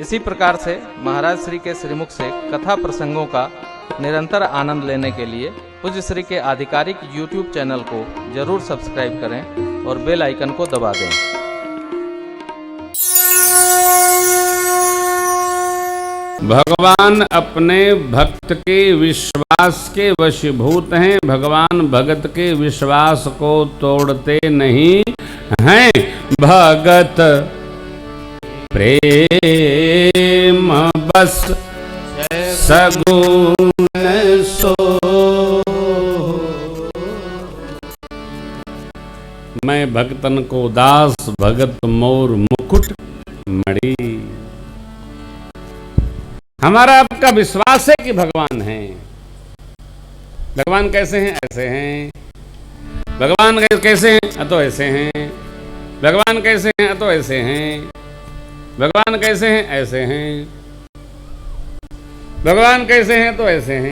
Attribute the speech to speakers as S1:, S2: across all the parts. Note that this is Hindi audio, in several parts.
S1: इसी प्रकार से महाराज श्री के श्रीमुख से कथा प्रसंगों का निरंतर आनंद लेने के लिए पूज्य श्री के आधिकारिक YouTube चैनल को जरूर सब्सक्राइब करें और बेल आइकन को दबा दें।
S2: भगवान अपने भक्त के विश्वास के वशीभूत हैं। भगवान भगत के विश्वास को तोड़ते नहीं हैं। भगत प्रेम बस सगुण सो। मैं भक्तन को दास, भगत मोर मुकुट मणि। हमारा आपका विश्वास है कि भगवान हैं। भगवान कैसे हैं? ऐसे हैं। भगवान कैसे हैं? तो ऐसे हैं। भगवान कैसे हैं? तो ऐसे हैं। भगवान कैसे हैं? ऐसे हैं। भगवान कैसे हैं? तो ऐसे हैं।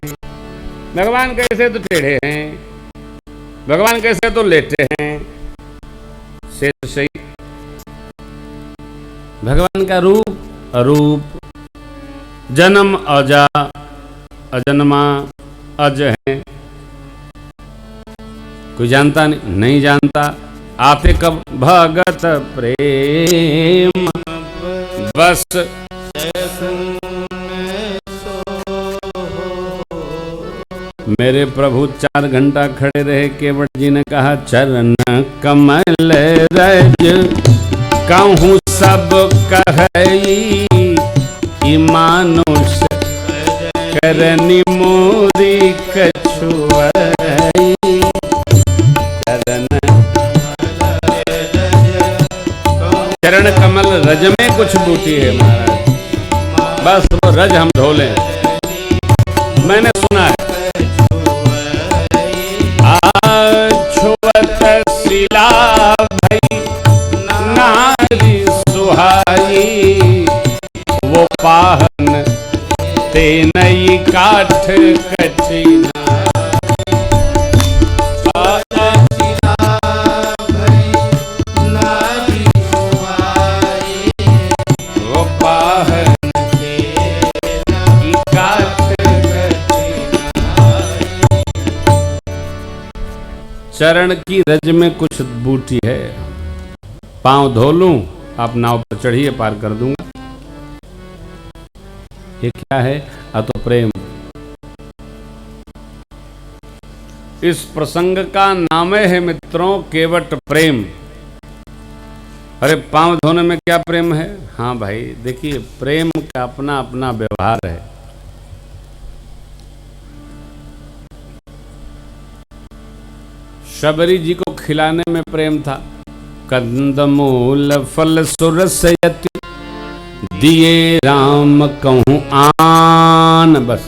S2: भगवान कैसे तो टेढ़े हैं। भगवान कैसे तो लेटे हैं। शेष सही। भगवान का रूप अरूप, जन्म अजा, अजन्मा, अज है। कोई जानता नहीं जानता। आते कब? भगत प्रेम बस। मेरे प्रभु 4 घंटा खड़े रहे। केवट जी ने कहा चरण कमल रज कहूँ सब कहई, मानुष करनी मोरी कछुआई। चरण कमल रज में कुछ बूटी है महाराज, बस वो रज हम धो लें। मैंने सुना है छुअत शिला भई नारी सुहाई, वो पाहन ते नई काठ कठिना। वो पाहन ते नई काठ कठिना। चरण की रज में कुछ बूटी है। पांव धो लूं, आप नाव पर चढ़िए, पार कर दूंगा। ये क्या है? अतो प्रेम। इस प्रसंग का नाम है मित्रों केवट प्रेम। अरे पांव धोने में क्या प्रेम है? हाँ भाई देखिए, प्रेम का अपना अपना व्यवहार है। शबरी जी को खिलाने में प्रेम था। कंदमूल फल सुरसयति, दिए राम कहूं आन। बस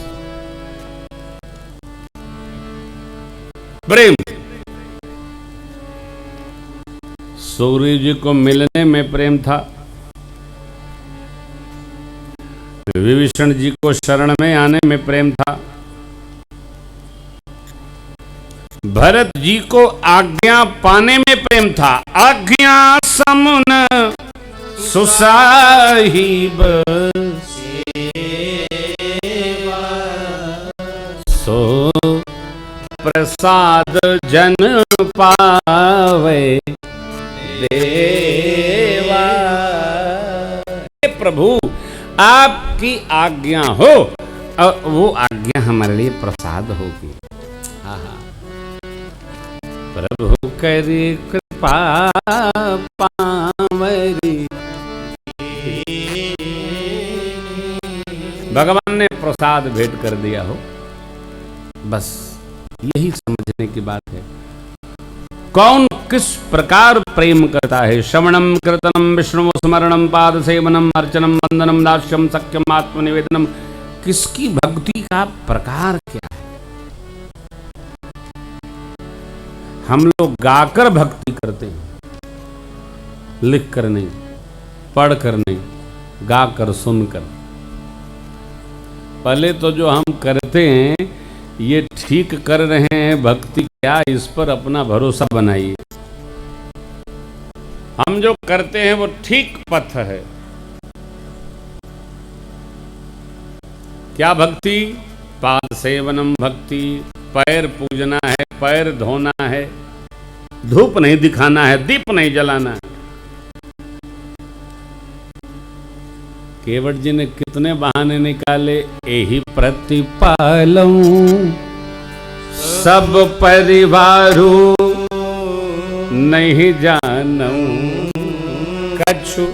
S2: प्रेम। सूर्य जी को मिलने में प्रेम था। विभीषण जी को शरण में आने में प्रेम था। भरत जी को आज्ञा पाने में प्रेम था। आज्ञा समुन सुसाहिब सो प्रसाद जन पावे देवा। हे प्रभु आपकी आज्ञा हो और वो आज्ञा हमारे लिए प्रसाद होगी। हाँ हाँ, प्रभु करी कृपा पावरी। भगवान ने प्रसाद भेंट कर दिया हो, बस यही समझने की बात है। कौन किस प्रकार प्रेम करता है? श्रवणम कीर्तनम विष्णु स्मरणम पाद सेवनम अर्चनम वंदनम दास्यम सख्यम आत्मनिवेदनम। किसकी भक्ति का प्रकार क्या है? हम लोग गाकर भक्ति करते हैं, लिख कर नहीं, पढ़ कर नहीं, गाकर सुनकर। पहले तो जो हम करते हैं ये ठीक कर रहे हैं भक्ति क्या, इस पर अपना भरोसा बनाइए। हम जो करते हैं वो ठीक पथ है। क्या भक्ति? पाद सेवनम भक्ति, पैर पूजना है, पैर धोना है, धूप नहीं दिखाना है, दीप नहीं जलाना है। केवट जी ने कितने बहाने निकाले, यही प्रतिपालूं सब परिवारू, नहीं जानूं कछु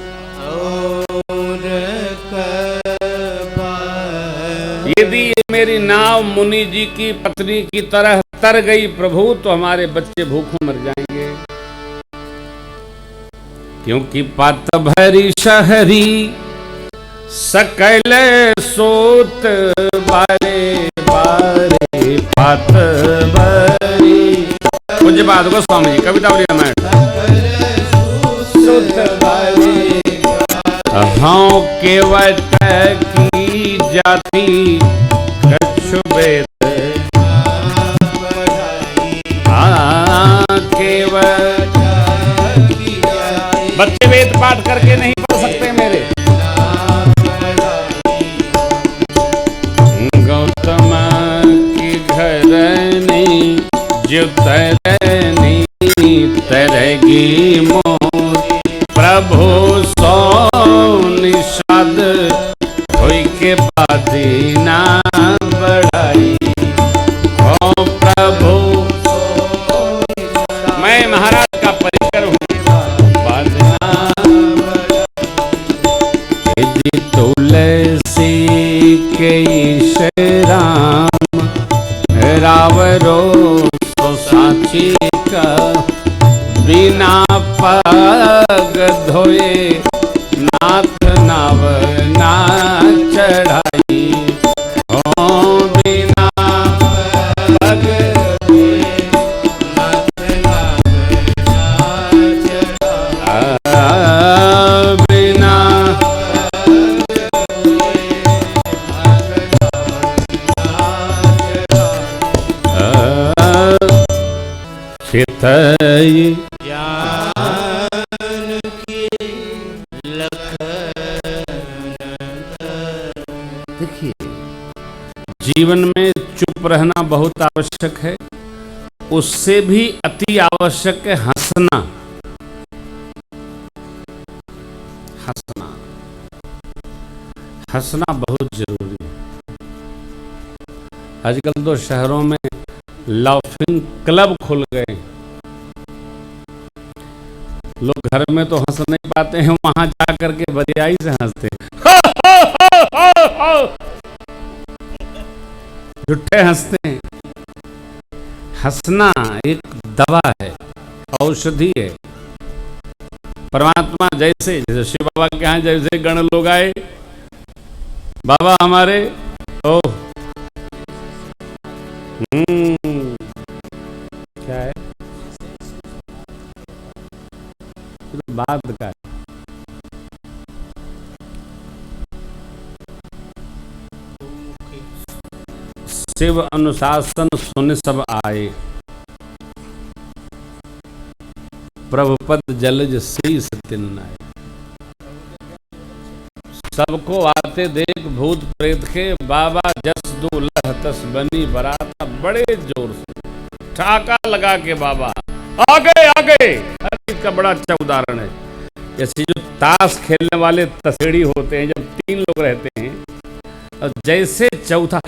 S2: यदि ये मेरी नाव मुनि जी की पत्नी की तरह तर गई प्रभु, तो हमारे बच्चे भूखों मर जाएंगे। क्योंकि पात भरी शहरी सकल सोत बारे बारे पात भरी। पूज्य पाद गोस्वामी जी कविता बोलिए मैं हाँ केवट की जाति कछु वेद केवट बच्चे वेद पाठ करके नहीं पढ़ सकते मेरे। गौतम की घरनी जो तरनी तरगी मोर प्रभु सो निषाद होई के बादीना बढ़ाई। ओ प्रभु मैं महाराज का परिकर हूँ, यदि तुलसी के राम रावरो तो साची का बिना पग धोए नाथ नाव ना चढ़ाई। हो बिना पग बिना चितई देखिए, जीवन में चुप रहना बहुत आवश्यक है, उससे भी अति आवश्यक है हंसना। हंसना हंसना बहुत जरूरी है। आजकल तो शहरों में लाफिंग क्लब खुल गए, लोग घर में तो हंस नहीं पाते हैं, वहां जा करके बरियाई से हंसते हैं। झूठे हंसते हैं। हंसना एक दवा है, औषधि है। परमात्मा जैसे जैसे शिव बाबा के यहाँ जैसे गण लोग आए, बाबा हमारे ओ क्या है बात का है। शिव अनुशासन सुन सब आए, प्रभुपद जलज शीस तिन्नाए। सबको आते देख भूत प्रेत के, बाबा जस दो लह तस बनी बराता। बड़े जोर से ठाका लगा के बाबा आ गए। इसका बड़ा अच्छा उदाहरण है, जैसे जो ताश खेलने वाले तसेड़ी होते हैं, जब 3 लोग रहते हैं और जैसे चौथा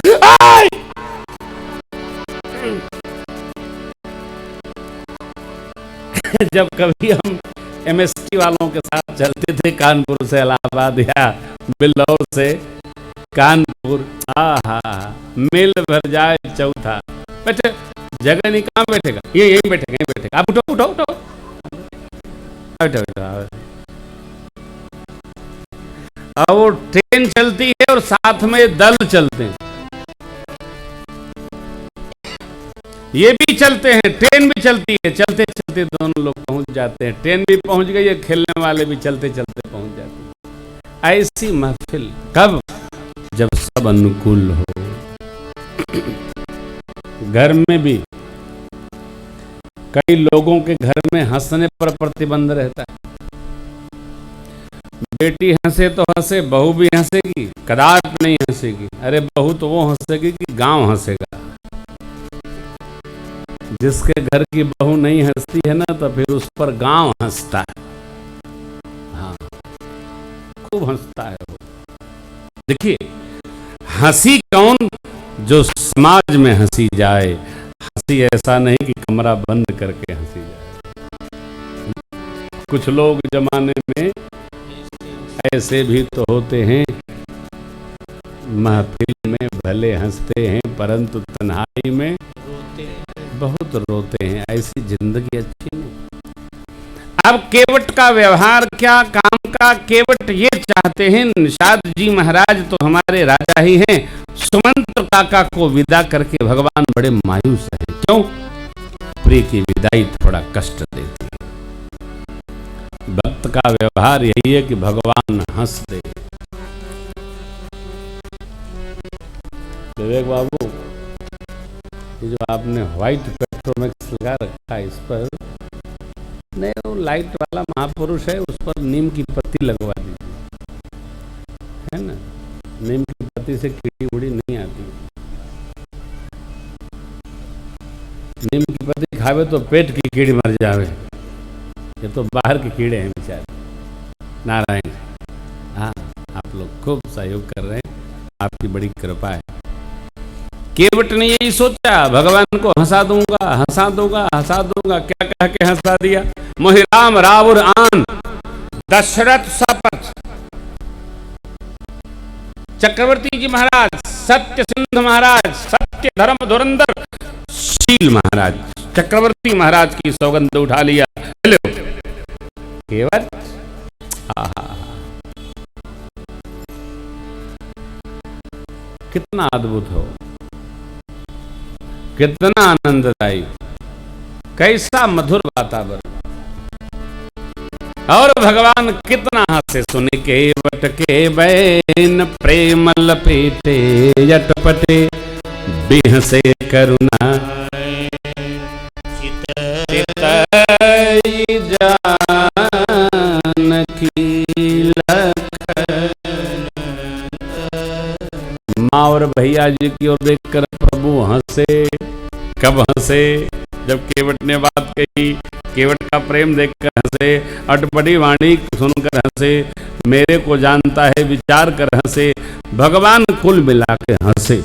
S2: जब कभी हम एमएसटी वालों के साथ चलते थे कानपुर से इलाहाबाद या बिल्लौर से कानपुर, मिल भर जाए चौथा। बैठे जगह नहीं, कहाँ बैठेगा? ये यहीं बैठेगा। आप उठो बैठो। और वो ट्रेन चलती है और साथ में दल चलते हैं, ये भी चलते हैं, ट्रेन भी चलती है। चलते चलते दोनों लोग पहुंच जाते हैं, ट्रेन भी पहुंच गई है, खेलने वाले भी चलते चलते पहुंच जाते हैं। ऐसी महफिल कब? जब सब अनुकूल हो। घर में भी कई लोगों के घर में हंसने पर प्रतिबंध रहता है। बेटी हंसे तो हंसे, बहू भी हंसेगी, कदाच नहीं हंसेगी। अरे बहू तो वो हंसेगी कि गांव हंसेगा। जिसके घर की बहू नहीं हंसती है ना, तो फिर उस पर गांव हंसता है। हाँ, खूब हंसता है वो। देखिए, हंसी कौन, जो समाज में हंसी जाए। हंसी ऐसा नहीं कि कमरा बंद करके हंसी जाए। कुछ लोग जमाने में ऐसे भी तो होते हैं, महफिल में भले हंसते हैं परंतु तन्हाई में बहुत रोते हैं। ऐसी जिंदगी अच्छी नहीं। अब केवट का व्यवहार क्या काम का। केवट ये चाहते हैं, निषाद जी महाराज तो हमारे राजा ही हैं, सुमंत काका को विदा करके भगवान बड़े मायूस है। क्यों? प्रिय की विदाई थोड़ा कष्ट देती है। भक्त का व्यवहार यही है कि भगवान हंस दे। विवेक बाबू, ये जो आपने व्हाइट पेट्रोमैक्स लगा रखा है, इस पर नहीं, वो लाइट वाला महापुरुष है, उस पर नीम की पत्ती लगवा दीजिए, है ना। नीम की पत्ती से कीड़ी उड़ी नहीं आती। नीम की पत्ती खावे तो पेट की कीड़ी मर जावे। ये तो बाहर के कीड़े हैं बेचारे। नारायण, हाँ, आप लोग खूब सहयोग कर रहे हैं, आपकी बड़ी कृपा है। केवट ने यही सोचा, भगवान को हंसा दूंगा, हंसा दूंगा, हंसा दूंगा। क्या कह के हंसा दिया? मोहि राम रावुर आन, दशरथ सपथ। चक्रवर्ती जी महाराज, सत्य सिंध महाराज, सत्य धर्म धुरंधर शील महाराज, चक्रवर्ती महाराज की सौगंध उठा लिया। हेलो केवट, कितना अद्भुत हो, कितना आनंददायी, कैसा मधुर वातावरण। और भगवान कितना हंसे। सुने केवट के बैन, प्रेम लपेटे यटपटे, बिहसे करुणा चितई जानकी लखन। माँ और भैया जी की ओर देखकर प्रभु हंसे। कब हंसे? जब केवट ने बात कही, केवट का प्रेम देखकर हंसे, अटपटी वाणी सुनकर हंसे, मेरे को जानता है विचार कर हंसे, भगवान कुल मिला के हंसे।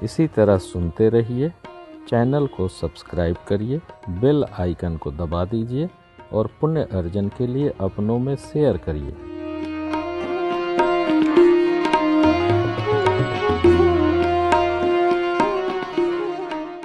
S1: इसी तरह सुनते रहिए, चैनल को सब्सक्राइब करिए, बेल आइकन को दबा दीजिए और पुण्य अर्जन के लिए अपनों में शेयर करिए।